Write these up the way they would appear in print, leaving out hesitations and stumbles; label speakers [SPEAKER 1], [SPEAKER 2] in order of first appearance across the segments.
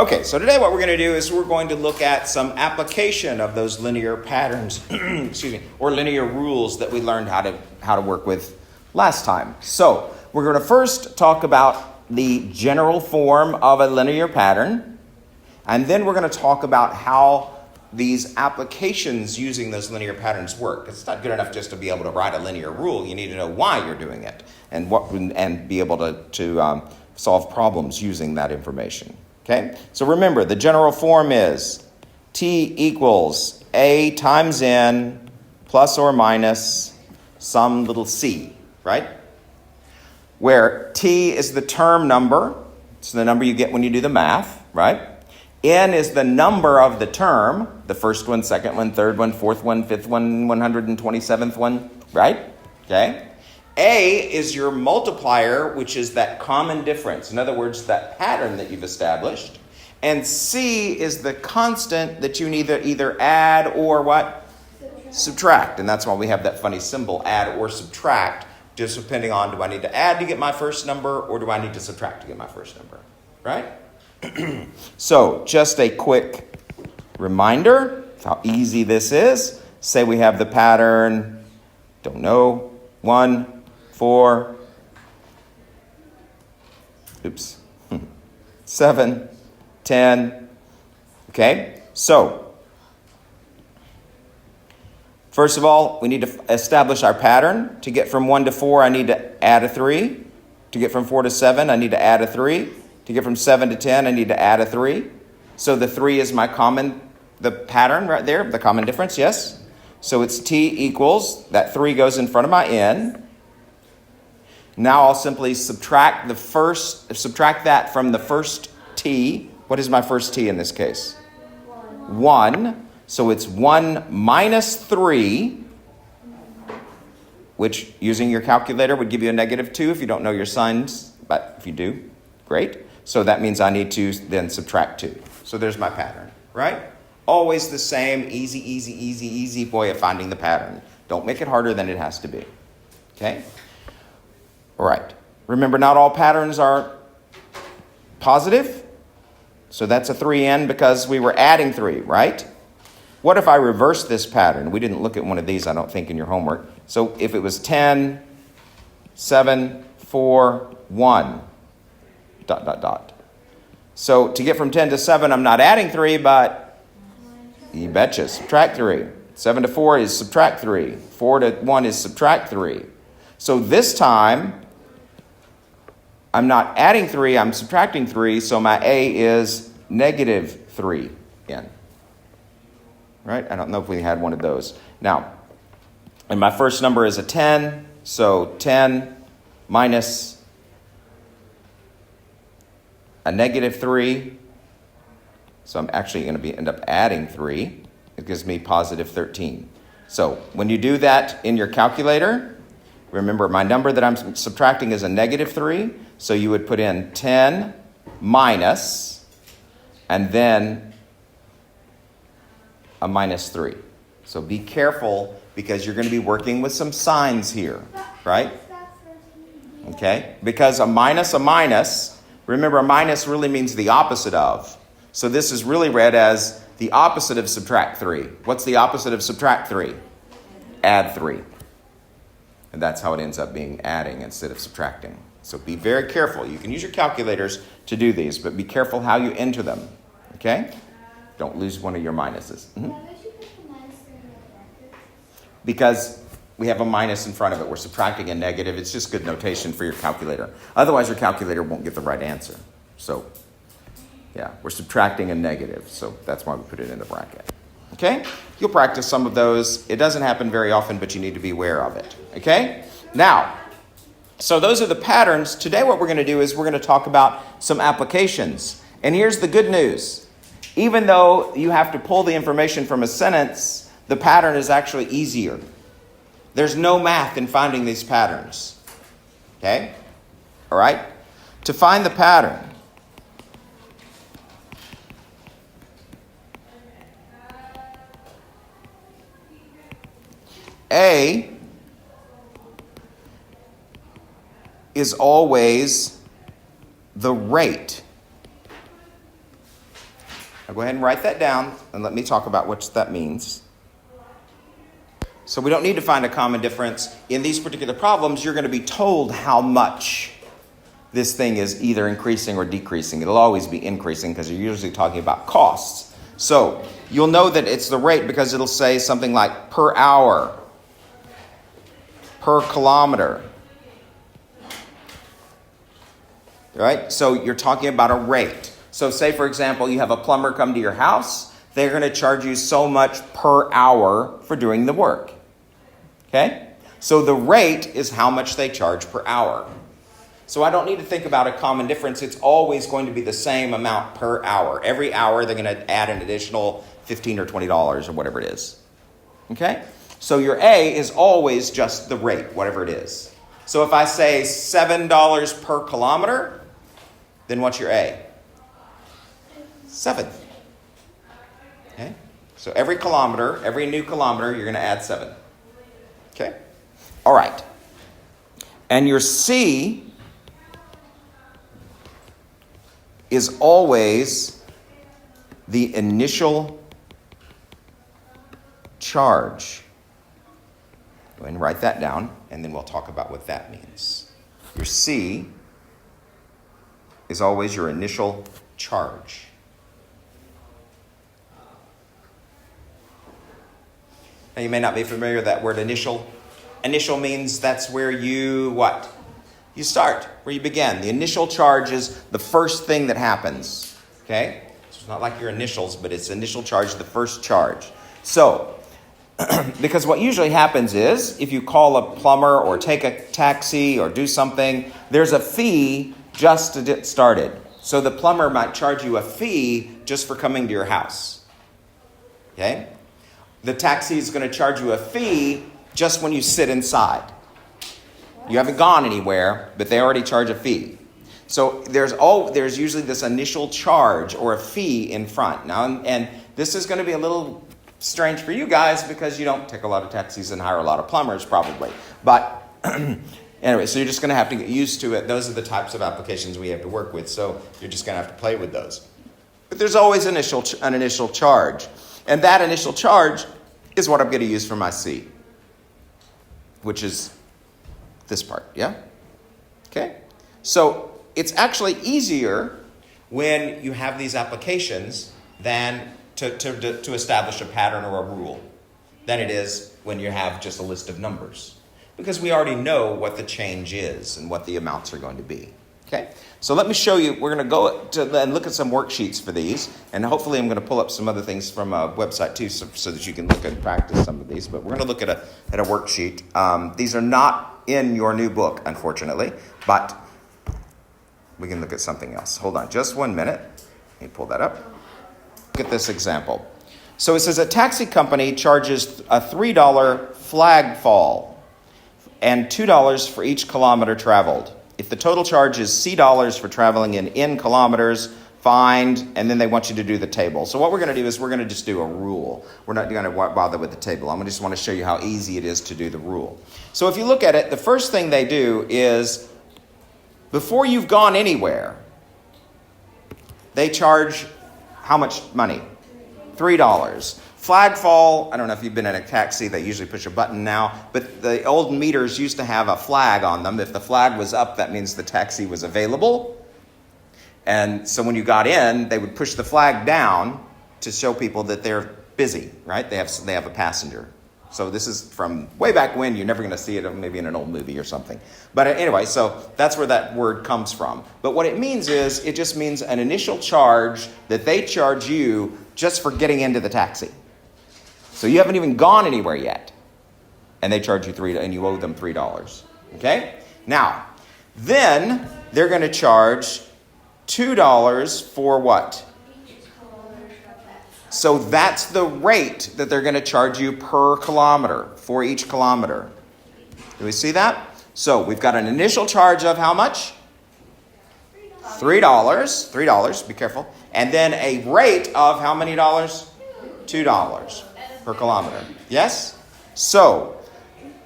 [SPEAKER 1] Okay, so today what we're going to do is we're going to look at some application of those linear patterns, excuse me, or linear rules that we learned how to work with last time. So we're going to first talk about the general form of a linear pattern, and then we're going to talk about how these applications using those linear patterns work. It's not good enough just to be able to write a linear rule. You need to know why you're doing it and be able to solve problems using that information. Okay, so remember, the general form is T equals A times N plus or minus some little c, right? Where T is the term number. It's the number you get when you do the math, right? N is the number of the term, the first one, second one, third one, fourth one, fifth one, 127th one, right? Okay. A is your multiplier, which is that common difference. In other words, that pattern that you've established. And C is the constant that you need to either add or what? Subtract. And that's why we have that funny symbol, add or subtract, just depending on, do I need to add to get my first number or do I need to subtract to get my first number, right? So just a quick reminder of how easy this is. Say we have the pattern, 1, 4, 7, 10. Okay, so first of all, we need to establish our pattern. To get from 1 to 4, I need to add a 3. To get from 4 to 7, I need to add a 3. To get from 7 to 10, I need to add a 3. So the 3 is the pattern right there, the common difference, yes? So it's T equals, that 3 goes in front of my N. Now I'll simply subtract that from the first T. What is my first T in this case? 1. So it's 1 minus 3, which using your calculator would give you a -2 if you don't know your signs, but if you do, great. So that means I need to then subtract 2. So there's my pattern, right? Always the same easy way of finding the pattern. Don't make it harder than it has to be. Okay? All right. Remember, not all patterns are positive. So that's a 3n because we were adding 3, right? What if I reverse this pattern? We didn't look at one of these, I don't think, in your homework. So if it was 10, 7, 4, 1, ... So to get from 10 to 7, I'm not adding 3, but you betcha, subtract 3. 7 to 4 is subtract 3. 4 to 1 is subtract 3. So this time, I'm not adding 3, I'm subtracting 3, so my A is -3n. Right? I don't know if we had one of those. Now, and my first number is a 10, so 10 minus a -3. So I'm actually going to end up adding 3. It gives me positive 13. So when you do that in your calculator, remember my number that I'm subtracting is a -3. So you would put in 10 minus, and then a -3. So be careful because you're going to be working with some signs here, right? Okay? Because a minus, remember a minus really means the opposite of. So this is really read as the opposite of subtract 3. What's the opposite of subtract 3? Add 3. And that's how it ends up being adding instead of subtracting. So be very careful. You can use your calculators to do these, but be careful how you enter them. Okay? Don't lose one of your minuses. Mm-hmm. Because we have a minus in front of it. We're subtracting a negative. It's just good notation for your calculator. Otherwise, your calculator won't get the right answer. So, yeah, we're subtracting a negative. So that's why we put it in the bracket. Okay? You'll practice some of those. It doesn't happen very often, but you need to be aware of it. Okay? Now, so those are the patterns. Today what we're going to do is we're going to talk about some applications. And here's the good news. Even though you have to pull the information from a sentence, the pattern is actually easier. There's no math in finding these patterns. Okay? All right? To find the pattern, A is always the rate Now go ahead and write that down and let me talk about what that means. So we don't need to find a common difference. In these particular problems, you're going to be told how much this thing is either increasing or decreasing. It'll always be increasing because you're usually talking about costs. So you'll know that it's the rate because it'll say something like per hour, per kilometer. Right? So you're talking about a rate. So say, for example, you have a plumber come to your house. They're going to charge you so much per hour for doing the work. Okay? So the rate is how much they charge per hour. So I don't need to think about a common difference. It's always going to be the same amount per hour. Every hour they're going to add an additional $15 or $20 or whatever it is. Okay? So your A is always just the rate, whatever it is. So if I say $7 per kilometer, then what's your A? 7. Okay? So every kilometer, every new kilometer, you're going to add 7. Okay? All right. And your C is always the initial charge. Go ahead and write that down, and then we'll talk about what that means. Your C is always your initial charge. Now, you may not be familiar with that word initial. Initial means that's where you, what? You start, where you begin. The initial charge is the first thing that happens. Okay? So it's not like your initials, but it's initial charge, the first charge. So, because what usually happens is, if you call a plumber or take a taxi or do something, there's a fee just to get started. So the plumber might charge you a fee just for coming to your house. Okay? The taxi is going to charge you a fee just when you sit inside. You haven't gone anywhere, but they already charge a fee. So there's usually this initial charge or a fee in front. Now, and this is going to be a little strange for you guys because you don't take a lot of taxis and hire a lot of plumbers probably. But anyway, so you're just going to have to get used to it. Those are the types of applications we have to work with. So you're just going to have to play with those. But there's always an initial charge. And that initial charge is what I'm going to use for my C, which is this part, yeah? Okay? So it's actually easier when you have these applications than to establish a pattern or a rule than it is when you have just a list of numbers. Because we already know what the change is and what the amounts are going to be. Okay? So let me show you. We're going to go and look at some worksheets for these. And hopefully I'm going to pull up some other things from a website too so that you can look and practice some of these. But we're going to look at a worksheet. These are not in your new book, unfortunately. But we can look at something else. Hold on just 1 minute. Let me pull that up. Look at this example. So it says a taxi company charges a $3 flag fall and $2 for each kilometer traveled. If the total charge is C dollars for traveling in kilometers, find, and then they want you to do the table. So what we're going to do is we're going to just do a rule. We're not going to bother with the table. I just want to show you how easy it is to do the rule. So if you look at it, the first thing they do is before you've gone anywhere, they charge how much money? $3. Flag fall, I don't know if you've been in a taxi, they usually push a button now, but the old meters used to have a flag on them. If the flag was up, that means the taxi was available. And so when you got in, they would push the flag down to show people that they're busy, right? They have a passenger. So this is from way back when. You're never going to see it maybe in an old movie or something. But anyway, so that's where that word comes from. But what it means is it just means an initial charge that they charge you just for getting into the taxi. So you haven't even gone anywhere yet. And they charge you $3, and you owe them $3. Okay? Now, then they're going to charge $2 for what? So that's the rate that they're going to charge you per kilometer, for each kilometer. Do we see that? So we've got an initial charge of how much? $3, be careful. And then a rate of how many dollars? $2 per kilometer. Yes? So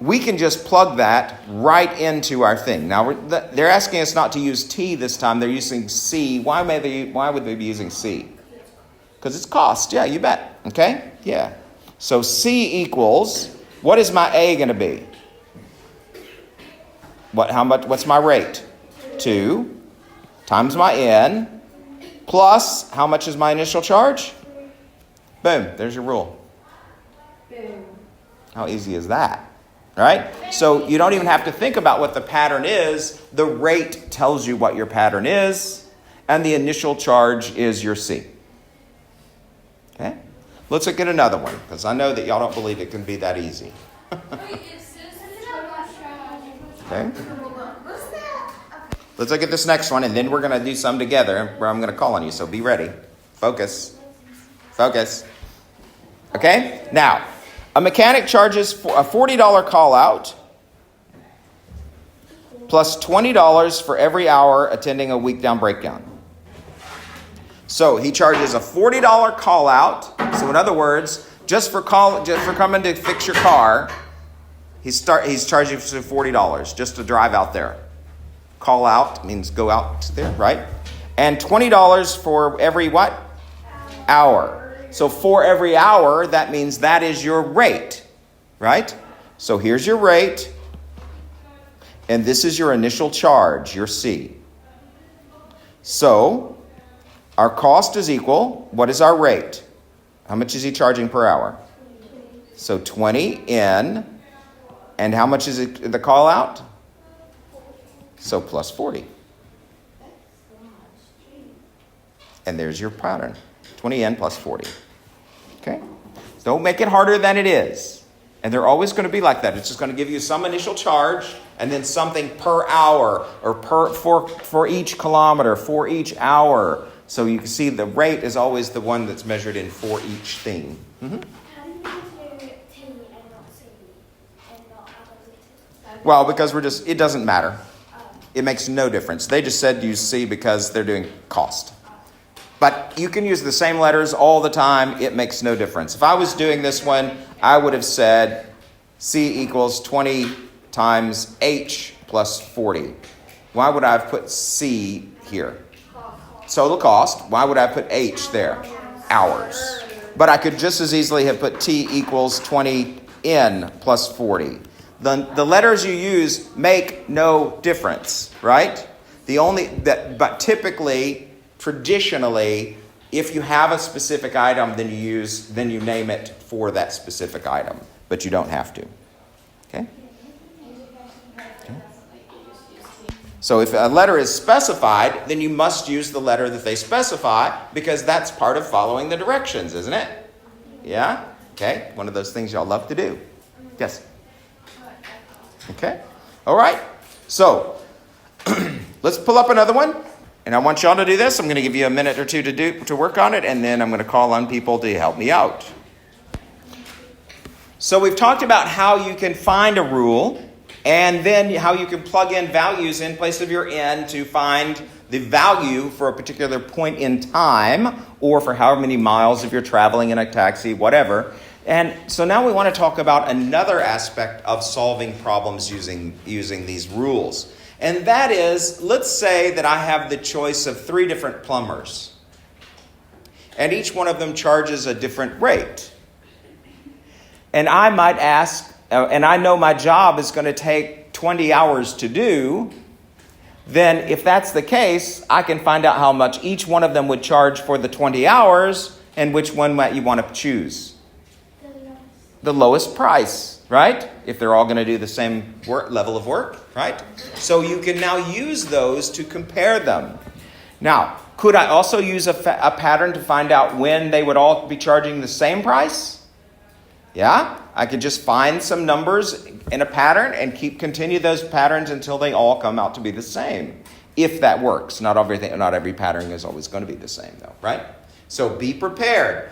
[SPEAKER 1] we can just plug that right into our thing. Now, they're asking us not to use T this time. They're using C. Why would they be using C? Because it's cost. Yeah, you bet. Okay? Yeah. So C equals, what is my A going to be? What's my rate? 2 times my N plus, how much is my initial charge? Boom. There's your rule.
[SPEAKER 2] Boom.
[SPEAKER 1] How easy is that? Right? So you don't even have to think about what the pattern is. The rate tells you what your pattern is, and the initial charge is your C. Okay? Let's look at another one, because I know that y'all don't believe it can be that easy. Okay? Let's look at this next one, and then we're going to do some together where I'm going to call on you, so be ready. Focus. Focus. Okay? Now, a mechanic charges a $40 call out plus $20 for every hour attending a weekdown breakdown. So he charges a $40 call out. So in other words, just for coming to fix your car, he's charging you $40 just to drive out there. Call out means go out there, right? And $20 for every what? Hour. So for every hour, that means that is your rate, right? So here's your rate, and this is your initial charge, your C. So our cost is equal. What is our rate? How much is he charging per hour? So 20 in, and how much is it, the call out? So plus 40. And there's your pattern. 20 in plus 40. Okay? Don't make it harder than it is. And they're always going to be like that. It's just going to give you some initial charge and then something per hour or for each kilometer, for each hour. So you can see the rate is always the one that's measured in for each thing. Mm-hmm.
[SPEAKER 2] How do you do T and not C and not other?
[SPEAKER 1] Well, because it doesn't matter. It makes no difference. They just said use C because they're doing cost. But you can use the same letters all the time. It makes no difference. If I was doing this one, I would have said C equals 20 times H plus 40. Why would I have put C here? Total cost. Why would I put H there? Hours. But I could just as easily have put T equals 20 N plus 40. The letters you use make no difference, right? But typically, traditionally, if you have a specific item, then you name it for that specific item, but you don't have to. Okay? So if a letter is specified, then you must use the letter that they specify because that's part of following the directions, isn't it? Yeah? Okay? One of those things y'all love to do. Yes? Okay? All right. So let's pull up another one. And I want y'all to do this. I'm going to give you a minute or two to work on it, and then I'm going to call on people to help me out. So we've talked about how you can find a rule, and then how you can plug in values in place of your N to find the value for a particular point in time, or for however many miles if you're traveling in a taxi, whatever. And so now we want to talk about another aspect of solving problems using these rules. And that is, let's say that I have the choice of 3 different plumbers. And each one of them charges a different rate. And I might ask, and I know my job is going to take 20 hours to do, then if that's the case, I can find out how much each one of them would charge for the 20 hours and which one might you want to choose. The lowest price, right? If they're all going to do the same level of work, right? So you can now use those to compare them. Now, could I also use a pattern to find out when they would all be charging the same price? Yeah, I could just find some numbers in a pattern and continue those patterns until they all come out to be the same. If that works. Not every pattern is always going to be the same though, right? So be prepared.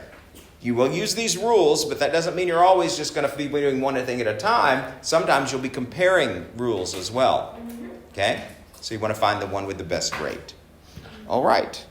[SPEAKER 1] You will use these rules, but that doesn't mean you're always just going to be doing one thing at a time. Sometimes you'll be comparing rules as well. Okay? So you want to find the one with the best rate. All right.